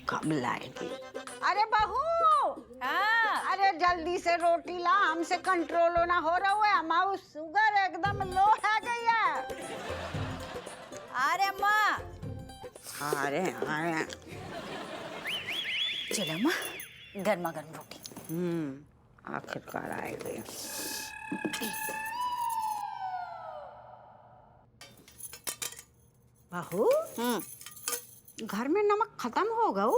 कब लाएगी? अरे बहू, हाँ। अरे जल्दी से रोटी ला, हमसे कंट्रोल ना हो रहा है। हमारी शुगर एकदम लो है गई है। अरे अम्मा। अरे अरे चलो अम्मा, गर्मा गर्म रोटी। आखिरकार आए गए। बहू, घर में नमक खत्म हो गया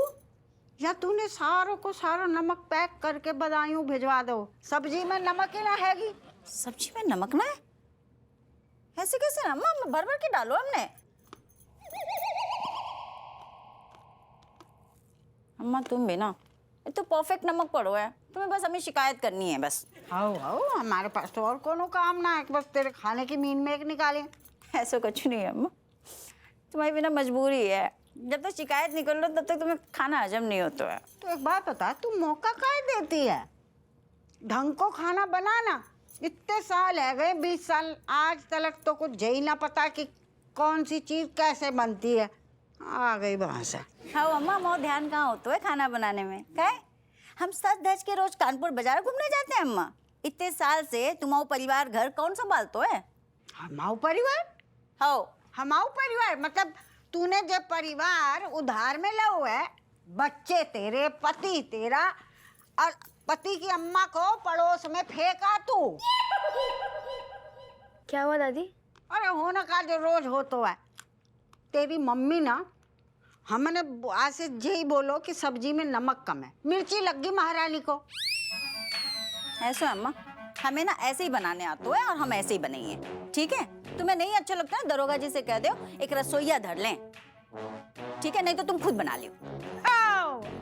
या तूने सारों को सारा नमक पैक करके बदायूं भिजवा दो? सब्जी में नमक ही ना हैगी। सब्जी में नमक ना है? ऐसे कैसे अम्मा? भर भर के डालो हमने। अम्मा तुम भी ना, ये तो परफेक्ट नमक पड़ो है। तुम्हें बस हमें शिकायत करनी है बस। आओ आओ, हमारे पास तो और कोनो काम ना है, बस तेरे खाने की मीन में एक निकाले। ऐसा कुछ नहीं है अम्मा, तुम्हारी बिना मजबूरी है। जब तक शिकायत नहीं कर लो तब तक तुम्हें खाना हजम नहीं होता है। तो एक बात बता, तू मौका काहे देती है? ढंग को खाना बनाना। इतने साल है गए, 20 साल, आज तक तो कुछ यही ना पता कि कौन सी चीज कैसे बनती है। आ गई वहां से। हाँ अम्मा, मोर ध्यान कहाँ होता है खाना बनाने में? क्या हम सच धज के रोज कानपुर बाजार घूमने जाते हैं अम्मा? इतने साल से तुम्हारा परिवार घर कौन संभालतो है? हमारा परिवार? हाँ, हमारा परिवार मतलब तूने जो परिवार उधार में लो है, बच्चे तेरे, पति तेरा, और पति की अम्मा को पड़ोस में फेंका तू। क्या हुआ दादी? अरे होना का जो रोज हो तो है। तेरी मम्मी ना हमने आज से यही बोलो कि सब्जी में नमक कम है, मिर्ची लग गई महारानी को। ऐसा अम्मा, हमें ना ऐसे ही बनाने आते है और हम ऐसे ही बनेंगे, ठीक है? तुम्हें नहीं अच्छा लगता है, दरोगा जी से कह दो एक रसोईया धर लें, ठीक है? नहीं तो तुम खुद बना लियो।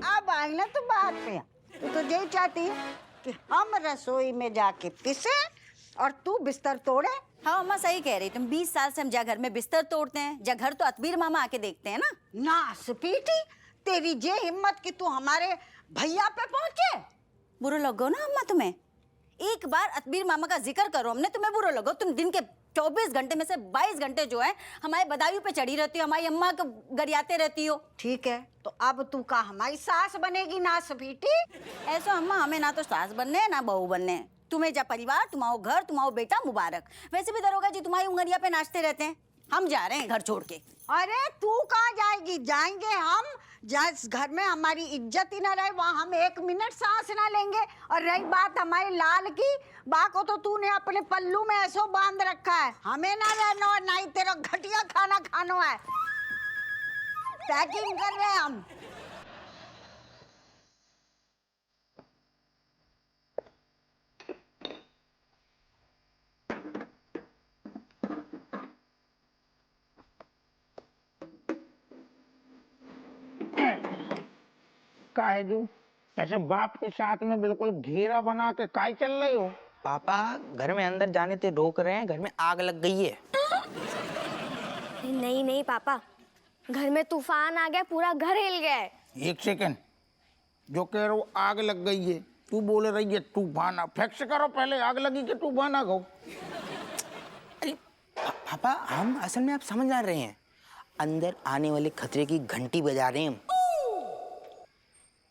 अब आई ना तो बात पे। तू तो यही चाहती है कि हम रसोई में जाके पिसे और तू बिस्तर तोड़े। हाँ अम्मा सही कह रही तुम। 20 साल से हम जा घर में बिस्तर तोड़ते हैं, जा घर तो अतबीर मामा आके देखते हैं ना। नासपीटी, तेरी जे हिम्मत कि तू हमारे भैया पे पहुंचे। बुरा लगो ना अम्मा तुम्हें? एक बार अतबीर मामा का जिक्र करो हमने, तुम्हें बुरा लगो। तुम दिन के 24 घंटे में से 22 घंटे जो है हमारे बदायूं पे चढ़ी रहती हो, हमारी अम्मा को गरियाते रहती हो। ठीक है, तो अब तू का हमारी सास बनेगी नासपीटी? ऐसा अम्मा, हमें ना तो सास बनने है ना बहू बनने है। तुम्हें जा परिवार, तुम्हारा घर, तुम्हारा बेटा मुबारक। वैसे भी दरोगा जी तुम्हारी उंगलियां पे नाचते रहते हैं। हम जा रहे हैं घर छोड़ के। अरे तू कहाँ जाएगी? जाएंगे हम जिस घर में हमारी इज्जत ही ना रहे, वहाँ हम 1 मिनट सांस ना लेंगे। और रही बात हमारे लाल की, बा को तो तूने अपने पल्लू में ऐसो बांध रखा है, हमें ना रहना और ना ही तेरा घटिया खाना खाना है। पैकिंग कर रहे हैं हम। कायदू ऐसे बाप के साथ में बिल्कुल घेरा बना के काय चल रही हो? पापा घर में अंदर जाने से रोक रहे हैं, घर में आग लग गई है। नहीं नहीं पापा, घर में तूफान आ गया, पूरा घर हिल गया है। एक सेकंड, जो कह रहे हो आग लग गई है, तू बोल रही है तूफान। फिक्स करो पहले, आग लगी कि तूफान आ गो? अरे पापा, हम असल में आप समझ आ रहे हैं, अंदर आने वाले खतरे की घंटी बजा रहे हैं हम।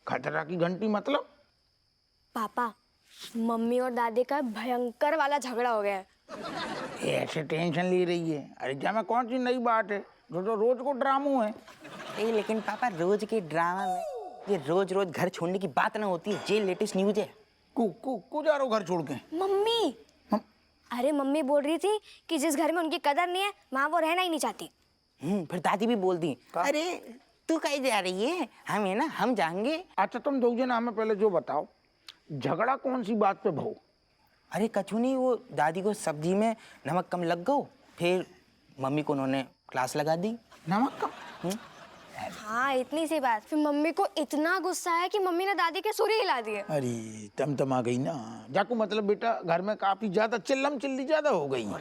खतरा की घंटी मतलब? पापा, मम्मी और दादी का भयंकर वाला झगड़ा हो गया है। ऐसे टेंशन ले रही है? अरे क्या में कौन सी नई बात है? जो रोज को ड्रामो है। लेकिन पापा, रोज के ड्रामा में ये रोज रोज घर छोड़ने की बात ना होती है, ये लेटेस्ट न्यूज है। कु जा रहे हो घर छोड़ के? मम्मी, अरे मम्मी बोल रही थी कि जिस घर में उनकी कदर नहीं है वहाँ वो रहना ही नहीं चाहती। फिर दादी भी बोल दी, अरे तू कहीं जा रही है, हम है ना, हम जाएंगे। अच्छा तुम दो जन हमें पहले जो बताओ, झगड़ा कौन सी बात पे भाऊ? अरे कछु नहीं, वो दादी को सब्जी में नमक कम लग गो, फिर मम्मी को उन्होंने क्लास लगा दी। नमक कम? हाँ इतनी सी बात, फिर मम्मी को इतना गुस्सा है कि मम्मी ने दादी के सुर ही हिला दिए। अरे तम आ गई ना जाकू, मतलब बेटा घर में काफी ज्यादा चिल्लम चिल्ली ज्यादा हो गई।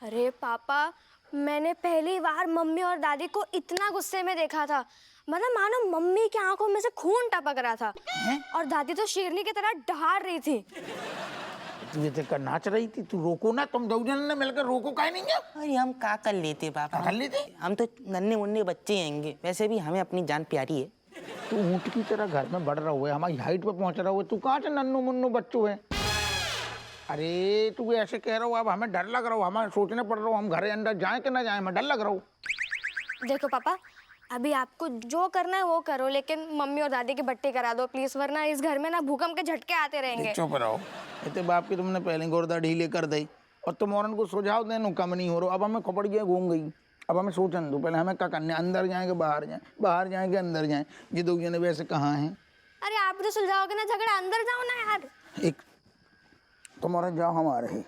अरे पापा, मैंने पहली बार मम्मी और दादी को इतना गुस्से में देखा था। मतलब मानो मम्मी की आंखों में से खून टपक रहा था और दादी तो शेरनी की तरह डहार रही थी। तू ये देखकर नाच रही थी, तू रोको ना, तुम दो जन ने मिलकर रोको काहे नहीं है? अरे हम का कर लेते पापा, कर लेते? हम तो नन्हे मुन्ने बच्चे हैंगे, वैसे भी हमें अपनी जान प्यारी है। तू ऊँट की तरह घर में बढ़ रहा हुआ है, हमारी हाइट पे पहुंच रहा हुआ है, तू कहाँ से नन्नू मुन्नू बच्चों है। अरे तू ऐसे कह रहा हो, अब हमें डर लग रहा हो, हमें सोचने पड़ रहा हो हम घर के अंदर जाएं कि ना जाएं, हमें डर लग रहा हो। देखो पापा, अभी आपको जो करना है वो करो, लेकिन मम्मी और दादी की बट्टी करा दो प्लीज, वरना इस घर में ना भूकंप के झटके आते रहेंगे। चुप रहो, इतने बाप की तुमने पहले गुर्दा ढीले कर दी और तुम औरन को सुझाव देनो कम नहीं हो रहा। अब हमें खपड़ गया, घूम गई, अब हमें सोचन दो पहले हमें क्या करना है, अंदर जाएंगे बाहर जाएं, बाहर जाएंगे अंदर जाएं, ये दो जने वैसे कहाँ हैं। अरे आप तो सुलझाओगे ना झगड़ा, अंदर जाओ ना यार। एक तुम औरत जाओ, हम आ रहे।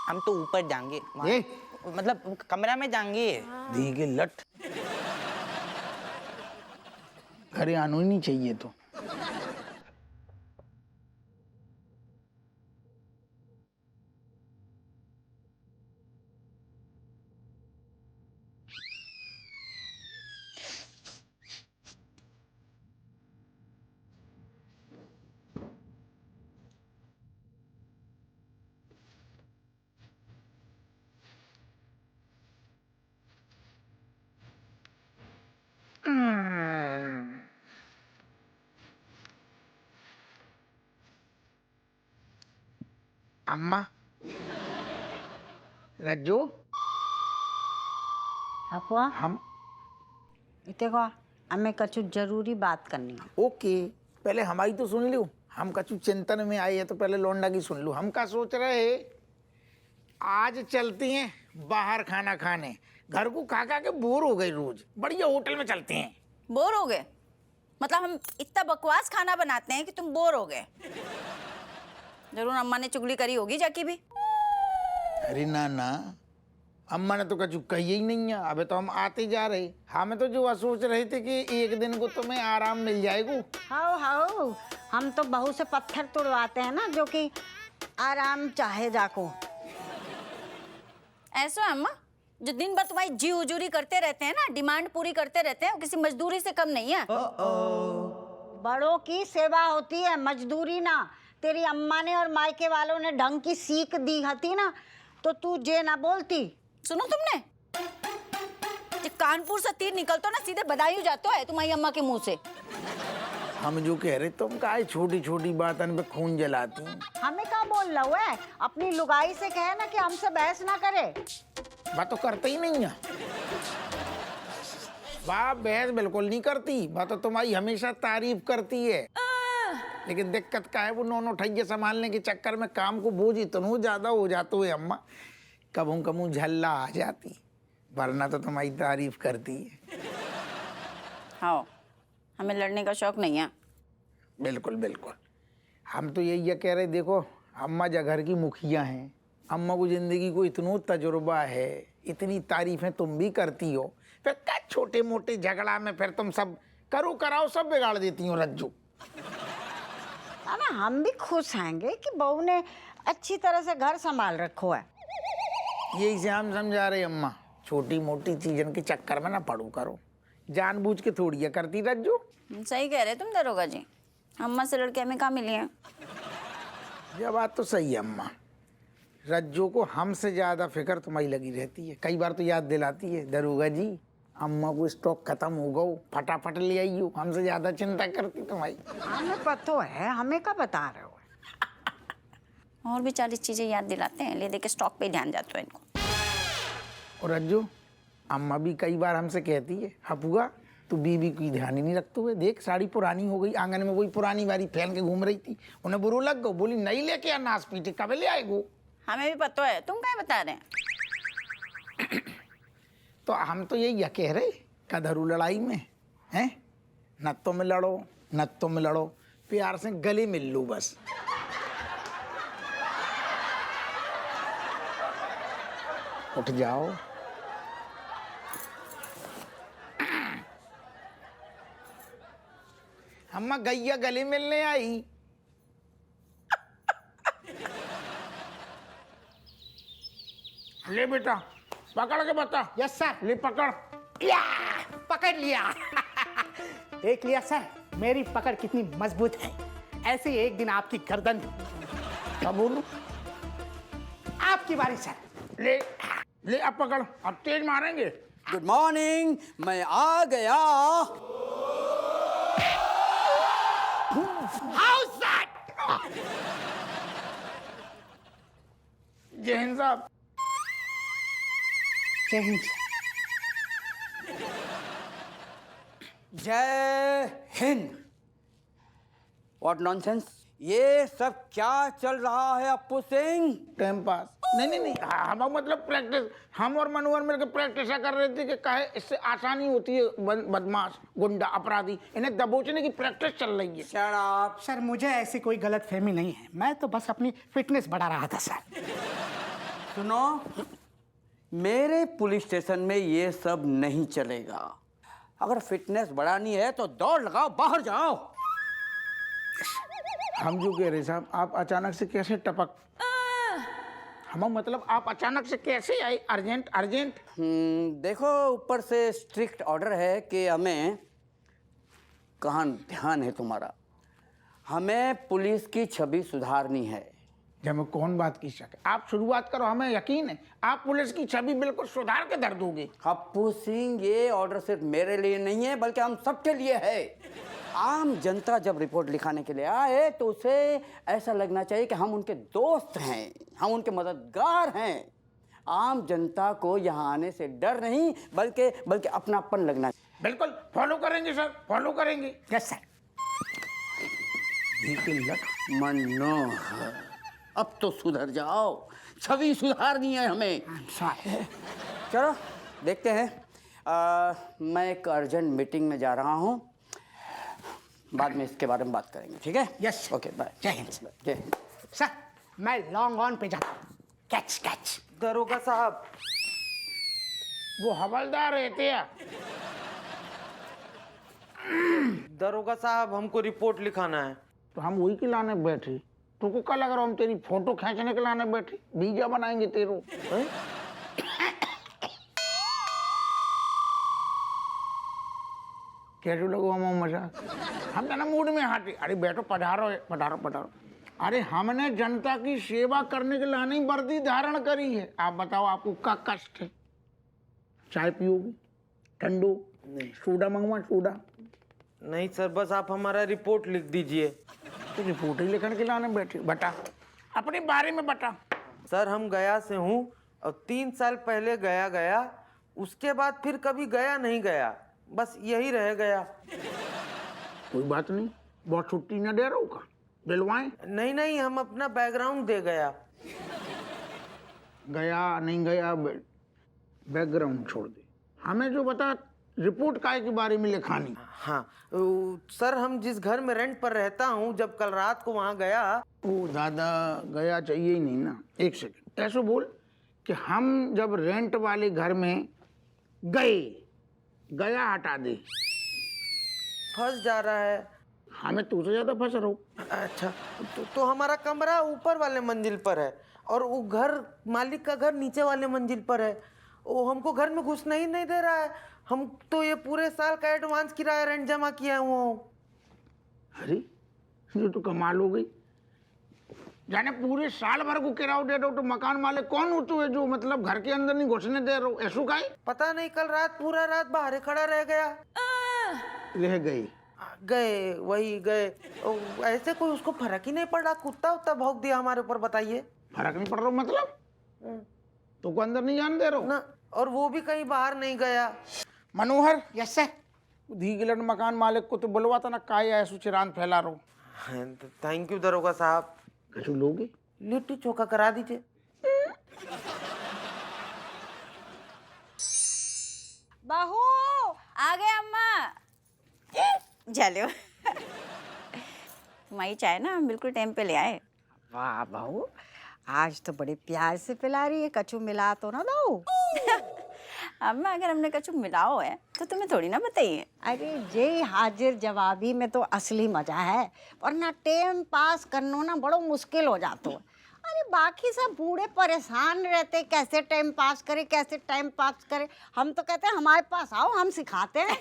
हम तो ऊपर जाएंगे, ये मतलब कमरा में जाएंगे। धीगे लट, घरे आना ही नहीं चाहिए तो। अम्मा, रज्जू, अफवा हम देखो, हमें कछु जरूरी बात करनी है। ओके, पहले हमारी तो सुन लो। हम कछु चिंतन में आए हैं तो पहले लौंडा की सुन लो। हम क्या सोच रहे हैं, आज चलती हैं बाहर खाना खाने, घर को खा खा के बोर हो गए, रोज बढ़िया होटल में चलते हैं। बोर हो गए? मतलब हम इतना बकवास खाना बनाते हैं कि तुम बोर हो गए? जरूर अम्मा ने चुगली करी होगी जाकी भी। अरे ना ना, अम्मा ने तो कछु कही ही नहीं है। अबे तो हम आते जा रहे, हमें तो जो सोच रहे थे कि एक दिन को तुम्हें आराम मिल जाएगा। हाउ हाउ, हम तो बहू से पत्थर तुड़वाते हैं ना, जो कि आराम चाहे जाको। ऐसा है अम्मा, जो दिन भर तुम्हारी जी हुजूरी करते रहते हैं ना, डिमांड पूरी करते रहते हैं, वो किसी मजदूरी से कम नहीं है। बड़ों की सेवा होती है, मजदूरी ना। तेरी अम्मा ने और मायके वालों ने ढंग की सीख दी हती ना, तो तू जे ना बोलती। सुनो तुमने, जब कानपुर से तीर निकलतो ना, सीधे बदायूं जातो है तुम्हारी अम्मा के मुंह से। हम जो कह रहे, तुम का छोटी छोटी बातन पे खून जलाती हैं। हमें क्या बोल रहा है, अपनी लुगाई से कहे ना कि हमसे बहस ना करे। बात तो करते ही नहीं है, वाह बहस बिल्कुल नहीं करती, बात तो तुम्हारी हमेशा तारीफ करती है। लेकिन दिक्कत क्या है, वो नौनो ठैये संभालने के चक्कर में काम को बोझ इतना ज्यादा हो जाते हुए अम्मा कबू कबू झल्ला आ जाती, वरना तो तुम्हारी तारीफ करती है। हाँ, हमें लड़ने का शौक नहीं है। बिल्कुल बिल्कुल, हम तो यही कह रहे, देखो अम्मा जा घर की मुखिया हैं, अम्मा को जिंदगी को इतना तजुर्बा है, इतनी तारीफें तुम भी करती हो, फिर क्या छोटे मोटे झगड़ा में फिर तुम सब करो कराओ सब बिगाड़ देती हो रज्जू। ना हम भी खुश हैंगे कि बहू ने अच्छी तरह से घर संभाल रखो है। यही से हम समझा रहे अम्मा, छोटी मोटी चीजन के चक्कर में ना पड़ो करो, जानबूझ के थोड़ी है करती रज्जू। सही कह रहे तुम दरोगा जी, अम्मा से लड़के हमें कहाँ मिली है। यह बात तो सही है अम्मा, रज्जू को हमसे ज्यादा फिक्र तुम्हारी लगी रहती है, कई बार तो याद दिलाती है, दरोगा जी अम्मा को स्टॉक खत्म हो गो, फटाफट ले आइयो, हमसे ज्यादा चिंता करती तुम्हारी। हमें पता है, हमें क्या बता रहे हो। और भी 40 चीजें याद दिलाते हैं, ले दे के स्टॉक पे ध्यान जाता है इनको। और रज्जू, अम्मा भी कई बार हमसे कहती है, हपुआ तू बीवी की ध्यान ही नहीं रखते हुए, देख साड़ी पुरानी हो गई, आंगन में वही पुरानी वाली पहन के घूम रही थी, उन्हें बुरो लग गो, बोली नहीं लेके आ नाश पीटे, कब ले आएगो। हमें भी पता है, तुम क्या बता रहे हैं। तो हम तो यही कह रहे, कधरू लड़ाई में हैं, नत्तों में लड़ो, नत्तों में लड़ो, प्यार से गले मिल लो बस। उठ जाओ। अम्मा गैया गले मिलने आई। ले बेटा पकड़ के बता। Yes sir. ले पकड़। या पकड़ लिया। देख लिया सर, मेरी पकड़ कितनी मजबूत है। ऐसे ही एक दिन आपकी गर्दन, क्या बोलूं? आपकी बारी सर। ले ले अब पकड़, अब तेज मारेंगे। गुड मॉर्निंग, मैं आ गया। How's that? जय हिंद साहब। जय हिंद। जय हिंद। व्हाट नॉनसेंस, ये सब क्या चल रहा है अप्पू सिंह? Time pass. नहीं, हम मतलब प्रैक्टिस। हम और मनोहर मिलकर प्रैक्टिस कर रहे थे कि काहे इससे आसानी होती है बदमाश, गुंडा, अपराधी, इन्हें दबोचने की प्रैक्टिस चल रही है। Shut up. सर मुझे ऐसी कोई गलत फहमी नहीं है, मैं तो बस अपनी फिटनेस बढ़ा रहा था सर। सुनो, मेरे पुलिस स्टेशन में ये सब नहीं चलेगा। अगर फिटनेस बढ़ानी है तो दौड़ लगाओ, बाहर जाओ। हम जो कह रहे साहब, आप अचानक से कैसे टपक, हम मतलब आप अचानक से कैसे आए अर्जेंट? देखो, ऊपर से स्ट्रिक्ट ऑर्डर है कि हमें, कहाँ ध्यान है तुम्हारा, हमें पुलिस की छवि सुधारनी है। जब मैं कौन बात की शक है, आप शुरुआत करो, हमें यकीन है आप पुलिस की छवि बिल्कुल सुधार के धर दोगे। अप्पू सिंह, ये ऑर्डर सिर्फ मेरे लिए नहीं है बल्कि हम सबके लिए है। आम जनता जब रिपोर्ट लिखाने के लिए आए तो उसे ऐसा लगना चाहिए कि हम उनके दोस्त हैं, हम उनके मददगार हैं। आम जनता को यहाँ आने से डर नहीं बल्कि अपनापन लगना चाहिए। बिल्कुल फॉलो करेंगे सर, फॉलो करेंगे। Yes sir. मनोहर, अब तो सुधर जाओ, छवि सुधारनी है हमें। सॉरी। चलो देखते हैं। मैं एक अर्जेंट मीटिंग में जा रहा हूँ, बाद में इसके बारे में बात करेंगे, ठीक है? यस। Okay, bye. जय हिंद। जय हिंद। सर मैं लॉन्ग ऑन पे जाता हूँ। कैच। दरोगा साहब, वो हवलदार रहते हैं। दरोगा साहब, हमको रिपोर्ट लिखाना है। तो हम वही के लाने बैठे, तुमको क्या लग रहा हम तेरी फोटो खींचने के लाने बैठे? वीजा बनाएंगे तेरो। कैसे लोगों हम मजाक, हम ना मूड में हाथी। अरे बैठो, पधारो। अरे हमने जनता की सेवा करने के लाने ही वर्दी धारण करी है। आप बताओ आपको क्या कष्ट है? चाय पियोगे? ठंडो? सोडा मंगवा, सोडा? नहीं सर, बस आप हमारा रिपोर्ट लिख दीजिए। तो रिपोर्ट ही लिखने के लाने बैठे, बता अपने बारे में बता। सर हम गया से हूँ और 3 साल पहले गया, उसके बाद फिर कभी गया नहीं गया, बस यही रह गया। कोई बात नहीं, बहुत छुट्टी न दे रहा होगा, दिलवाएं। नहीं, हम अपना बैकग्राउंड दे गया। गया नहीं गया बैकग्राउंड छोड़ दे, हमें जो बता रिपोर्ट काय के बारे में लिखानी। हाँ सर, हम जिस घर में रेंट पर रहता हूँ, जब कल रात को वहाँ गया। ओ दादा, गया चाहिए ही नहीं ना। एक सेकंड, ऐसे बोल कि हम जब रेंट वाले घर में गए, गया हटा दे। फंस जा रहा है। हमें तुझसे ज्यादा फंस रहा हूँ। अच्छा, तो हमारा कमरा ऊपर वाले मंजिल पर है और वो घर, मालिक का घर नीचे वाले मंजिल पर है। वो हमको घर में घुसना ही नहीं दे रहा है। हम तो ये पूरे साल का एडवांस किराया रेंट जमा किया हुआ हूँ। अरे ये तो कमाल हो गई, जाने पूरे साल भर को किराया दे दो। तो मकान मालिक कौन होते है जो मतलब घर के अंदर नहीं घुसने दे रहे? ऐसू का पता नहीं, कल रात पूरा रात बाहर खड़ा रह गया। रह गई। वही गए। ऐसे कोई उसको फर्क ही नहीं पड़ा, कुत्ता उत्ता भौंक दिया हमारे ऊपर। बताइए। फर्क नहीं पड़ रहा मतलब? तो को अंदर नहीं जाने दे रहा ना, और वो भी कहीं बाहर नहीं गया। मनोहर, यस सर। धीगिलट मकान मालिक को तो बुलवाता ना, काय ऐसू चिरान फैला रहो। थैंक यू दरोगा साहब। कछु लोगे? लिट्टी चोखा करा दीजिए। बहू आ गए अम्मा। चलो तुम्हारी चाय ना हम बिल्कुल टाइम पे ले आए। वाह बहू, आज तो बड़े प्यार से पिला रही है। कछु मिला तो ना दो। अम्मा अगर हमने कछु मिलाओ है तो तुम्हें थोड़ी ना बताइए। अरे जे हाजिर जवाबी में तो असली मजा है, वरना टाइम पास करना ना बड़ो मुश्किल हो जातो। अरे बाकी सब बूढ़े परेशान रहते, कैसे टाइम पास करे। हम तो कहते हैं हमारे पास आओ, हम सिखाते हैं।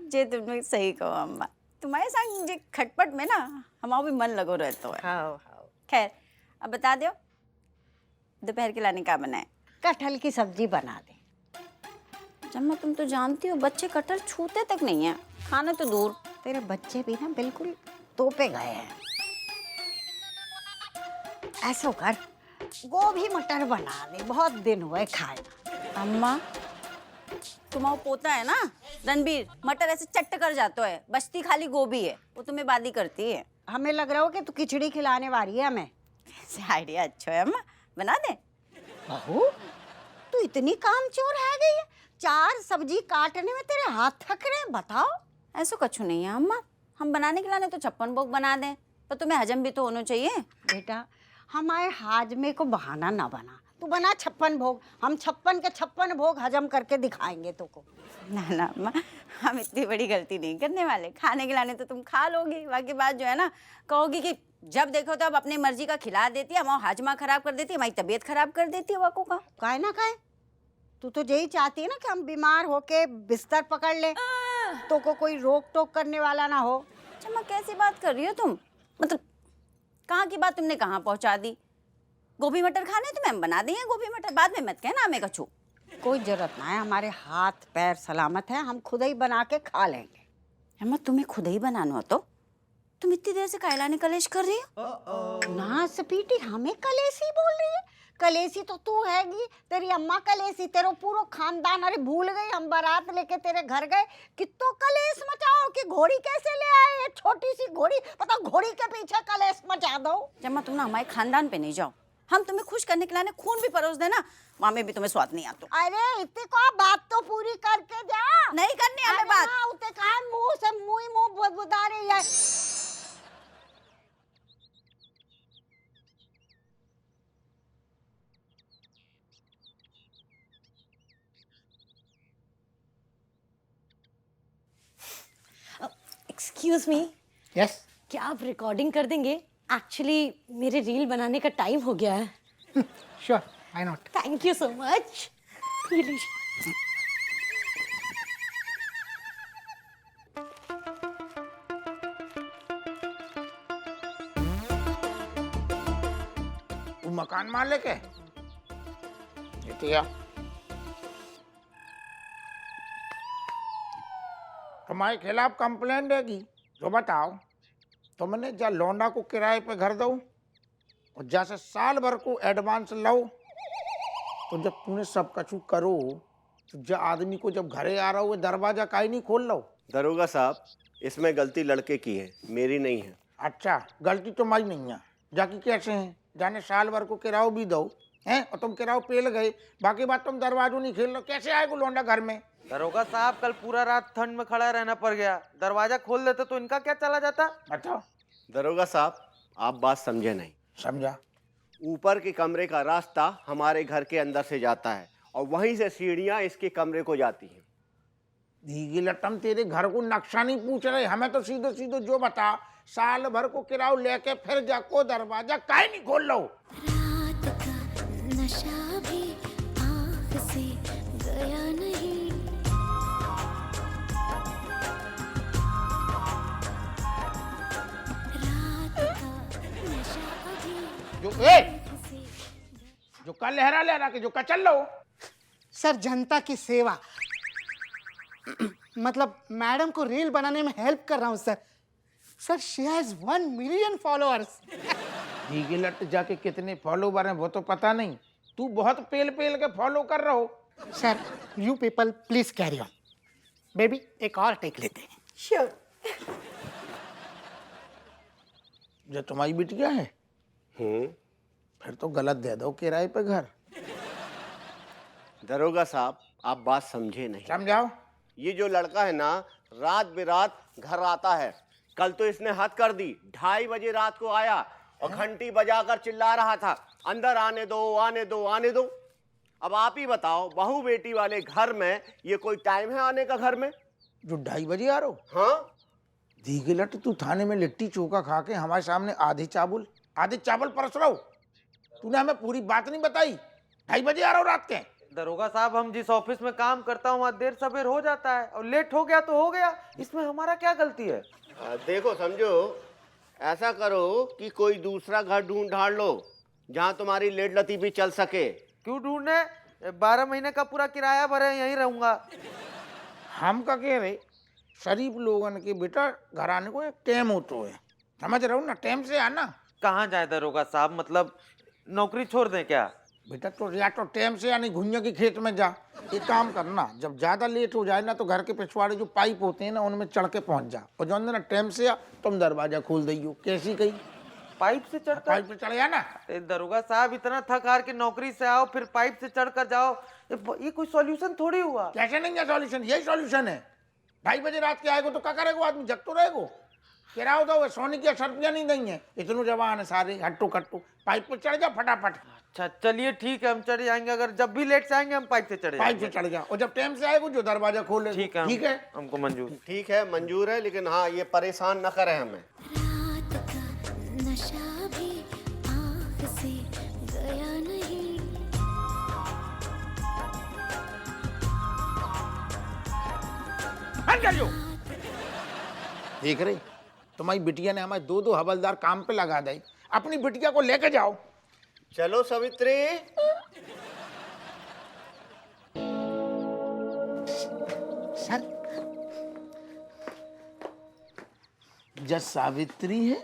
जे तुमने सही कहो अम्मा, तुम्हारे साथ जे खटपट में ना हमारा भी मन लगो रहता है। हाँ। खैर अब बता दो दोपहर के लाने का बनाए। कटहल की सब्जी बना दे। चम्मा तुम तो जानती हो बच्चे कटहल छूते तक नहीं है, खाने तो दूर। तेरे बच्चे भी ना बिल्कुल तोपे गए हैं। ऐसा कर, गोभी मटर बना दे, बहुत दिन हुए खाए। अम्मा तुम्हारा पोता है ना रणबीर, मटर ऐसे चट्ट कर जाता है, बचती खाली गोभी है, वो तुम्हें बादी करती है। हमें लग रहा हो कि तू खिचड़ी खिलाने वाली है हमें। ऐसे आइडिया अच्छा है अम्मा, बना दे। बहू तू इतनी कामचोर है गई है, 4 सब्जी काटने में तेरे हाथ थक रहे हैं, बताओ। ऐसा कुछ नहीं है अम्मा, हम बनाने के लाने तो 56 भोग बना दें, पर तुम्हें हजम भी तो होना चाहिए। बेटा हमारे हाजमे को बहाना ना बना, तू बना 56 भोग, हम 56 के 56 भोग हजम करके दिखाएंगे तुमको। ना ना अम्मा, हम इतनी बड़ी गलती नहीं करने वाले, खाने के लाने तो तुम खा लोगी, बाकी बात जो है ना कहोगी कि जब देखो तब अपनी मर्जी का खिला देती है, हमारा हाजमा खराब कर देती है, हमारी तबीयत खराब कर देती है। वाको का काहे ना खाए, तू तो यही चाहती है ना कि हम बीमार होके बिस्तर पकड़ ले, तो को कोई रोक टोक करने वाला ना हो। चम्मा कैसी बात कर रही हो तुम, मतलब कहाँ की बात तुमने कहाँ पहुंचा दी। गोभी मटर खाने तो मैम बना देंगे गोभी मटर, बाद में मत कहना हमें कछू। कोई जरूरत ना है, हमारे हाथ पैर सलामत है, हम खुद ही बना के खा लेंगे। अम्मा तुम्हें खुद ही बनाना हो तो तुम इतनी देर से कायलाने कलेश कर रही हो। ना सपीटी, हमें कलेसी बोल रही है? कलेसी तो तू हैगी, तेरी अम्मा कलेसी, तेरो पूरो खानदान। अरे भूल गई, हम बारात लेके तेरे घर गए, कितो कलेश मचाओ कि घोड़ी कैसे ले आए, एक छोटी सी घोड़ी, पता घोड़ी के पीछे कलेश मचा दो। चम्मा तुम ना हमारे खानदान पे नहीं जाओ, हम तुम्हें खुश करने के लाने खून भी परोस देना, वहाँ में भी तुम्हें स्वाद नहीं आता। अरे इतने को बात तो पूरी करके जा। नहीं करनी हमें बात। उते कहा मुंह से मुंह बुदा रही है। एक्सक्यूज मी, यस क्या आप रिकॉर्डिंग कर देंगे? एक्चुअली मेरे रील बनाने का टाइम हो गया है। Sure, why not. Thank you so much. तू मकान मालिक है? इतिया तुम्हारे खिलाफ कंप्लेंट देगी, जो बताओ। तुमने जा लौंडा को किराए पे घर दो और जैसे साल भर को एडवांस लो, तो जब तूने सब कछु करो तो जो आदमी को जब घरे आ रहा हो दरवाजा काहे नहीं खोल लो? दरोगा साहब, इसमें गलती लड़के की है, मेरी नहीं है। अच्छा, गलती तुम्हारी नहीं है, जाकी कैसे है? जाने साल भर को किराओ भी दो हैं और तुम किराओ पेल गए, बाकी बात तुम दरवाजों नहीं खेल लो, कैसे आएगा लौंडा घर में? दरोगा साहब कल पूरा रात ठंड में खड़ा रहना पड़ गया, दरवाजा खोल देते तो इनका क्या चला जाता। बताओ। दरोगा साहब, आप बात समझे नहीं। समझा। ऊपर के कमरे का रास्ता हमारे घर के अंदर से जाता है और वहीं से सीढ़ियां इसके कमरे को जाती हैं। धीगी लटम, तेरे घर को नक्शा नहीं पूछ रहे, हमें तो सीधो सीधो जो बता, साल भर को किराओ लेके फिर जाको दरवाजा काहे नहीं खोल लो? रात का नशा भी आँख से गया नहीं। रात का नशा अभी जो जो कल लहरा लहरा के जो कचल लो। सर, जनता की सेवा, मतलब मैडम को रील बनाने में हेल्प कर रहा हूँ sir. Sir, she has 1 million followers. धीगी लट जाके कितने फॉलोवर हैं वो तो पता नहीं, तू बहुत पेल पेल के फॉलो कर रहा हो। Sir, you people please carry on. Baby, एक और टेक लेते हैं। श्योर। जो तुम्हारी बिटिया है फिर तो गलत दे दो किराए पे घर। दरोगा साहब, आप बात समझे नहीं। समझाओ। ये जो लड़का है ना, रात बेरात घर आता है। कल तो इसने हद कर दी, 2:30 बजे रात को आया और घंटी बजाकर चिल्ला रहा था, अंदर आने दो आने दो आने दो। अब आप ही बताओ, बहू बेटी वाले घर में ये कोई टाइम है आने का घर में? जो 2:30 बजे आ रहा हो? हाँ। धीगी लट, तू थाने में लिट्टी चोखा खा के हमारे सामने आधे चावल परस रहा हो। तूने हमें पूरी बात नहीं बताई। 2:30 बजे आ रहा हो रात के? दरोगा साहब, हम जिस ऑफिस में काम करता हूँ वहाँ देर सवेर हो जाता है, और लेट हो गया तो हो गया, इसमें हमारा क्या गलती है? देखो समझो, ऐसा करो कि कोई दूसरा घर ढूंढ ढाड़ लो जहाँ तुम्हारी लेट लतीफी चल सके। क्यों ढूंढने? 12 महीने का पूरा किराया भरे, यहीं रहूंगा। हम का कह रहे शरीफ लोगन के बेटा घर आने को एक टाइम होता है, समझ रहे हो ना, टाइम से आना। कहाँ जाए दरोगा साहब, मतलब नौकरी छोड़ दें क्या? बेटा तो या तो टाइम से यानी घुइयां के खेत में जा, एक काम करना, जब ज्यादा लेट हो जाए ना तो घर के पिछवाड़े जो पाइप होते हैं ना उनमें चढ़ के पहुंच जा, और जो ना टाइम से आ तुम दरवाजा खोल दियो। कैसी कही? पाइप से चढ़कर? पाइप पे चढ़ जा ना। अरे दरोगा साहब, इतना थक हार के नौकरी से आओ फिर पाइप से चढ़ कर जाओ, ये कोई सॉल्यूशन थोड़ी हुआ। कैसे नहीं है सॉल्यूशन? यही सॉल्यूशन है। 2:30 बजे रात के आएगो तो क्या करेगो आदमी? जग तो रहेगो। किराया होता है सोने की 60 रुपया नहीं देंगे, इतने जवान है सारे हट्टू कट्टू। पाइप पे चढ़ जा फटाफट। अच्छा चलिए ठीक है, हम चढ़ जाएंगे। अगर जब भी लेट से आएंगे हम पाइप से चढ़ पाइप जाएंगे। से चढ़ जा, और जब टाइम से आएगो जो दरवाजा खोले। ठीक है, ठीक है, हमको मंजूर। ठीक है, मंजूर है, लेकिन हाँ ये परेशान न करे हमें। रात का नशा भी आँख से गया नहीं। बंद करियो। देख रही तुम्हारी बिटिया ने हमारे 2 हवलदार काम पे लगा दे, अपनी बिटिया को लेके जाओ। चलो सवित्री। सर जज सावित्री है